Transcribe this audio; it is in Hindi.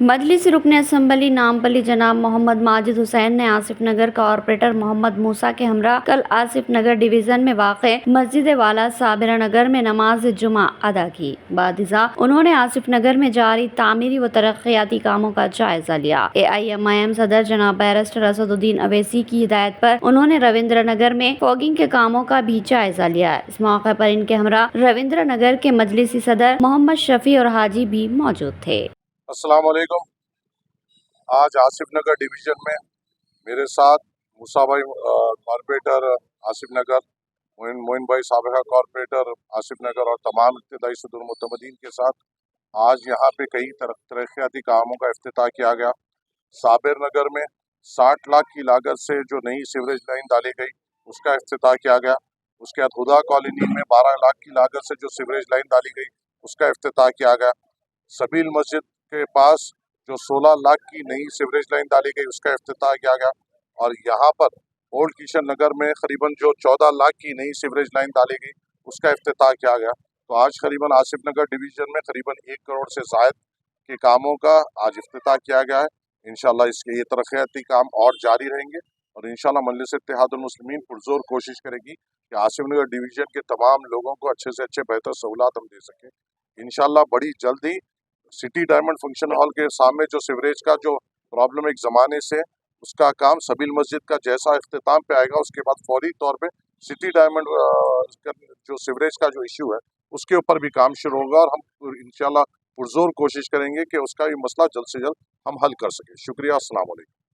मजलिस रुकन असम्बली नामपल्ली जनाब मोहम्मद माजिद हुसैन ने आसिफ नगर कॉरपोरेटर मोहम्मद मूसा के हमरा कल आसिफ नगर डिवीजन में वाक़ मस्जिद वाला साबिरा नगर में नमाज जुमा अदा की। बादिज़ा उन्होंने आसिफ नगर में जारी तामीरी व तरक्याती कामों का जायजा लिया। AIMIM सदर जनाब बैरिस्टर असदुद्दीन अवैसी की हिदायत पर उन्होंने रविंद्र नगर में फॉगिंग के कामों का भी जायजा लिया। इस मौके पर इनके हमरा रविंद्र नगर के मजलिसी सदर मोहम्मद शफी और हाजी भी मौजूद थे। अस्सलाम वालेकुम। आज आसिफ नगर डिवीज़न में मेरे साथ मूसा भाई कॉरपोरेटर आसिफ नगर, मोइन भाई साबिका कॉरपोरेटर आसिफ नगर और तमाम इब्तदाई सदर मुतमदीन के साथ आज यहाँ पे कई तरक्याती कामों का इफ्तिताह किया गया। साबिर नगर में 60 लाख की लागत से जो नई सीवरेज लाइन डाली गई उसका इफ्तिताह किया गया। उसके बाद हुदा कॉलोनी में 12 लाख की लागत से जो सीवरेज लाइन डाली गई उसका इफ्तिताह किया गया। सबील मस्जिद के पास जो 16 लाख की नई सीवरेज लाइन डाली गई उसका इफ्तिताह किया गया और यहाँ पर ओल्ड किशन नगर में करीबन जो 14 लाख की नई सीवरेज लाइन डाली गई उसका इफ्तिताह किया गया। तो आज करीबन आसिफ नगर डिवीज़न में करीबन 1 करोड़ से ज़ायद के कामों का आज इफ्तिताह किया गया है। इंशाल्लाह इसके ये तरक्याती काम और जारी रहेंगे और इंशाल्लाह मजलिस इत्तेहादुल मुस्लिमीन पुरजोर कोशिश करेगी कि आसिफ नगर डिवीज़न के तमाम लोगों को अच्छे से अच्छे बेहतर सहूलत हम दे सकें। इंशाल्लाह बड़ी जल्द ही सिटी डायमंड फंक्शन हॉल के सामने जो सीवरेज का जो प्रॉब्लम एक ज़माने से उसका काम सबील मस्जिद का जैसा इख्तिताम पे आएगा उसके बाद फौरी तौर पे सिटी डायमंड जो सीवरेज का जो इशू है उसके ऊपर भी काम शुरू होगा और हम इंशाल्लाह पुरजोर कोशिश करेंगे कि उसका भी मसला जल्द से जल्द हम हल कर सकें। शुक्रिया, अस्सलाम वालेकुम।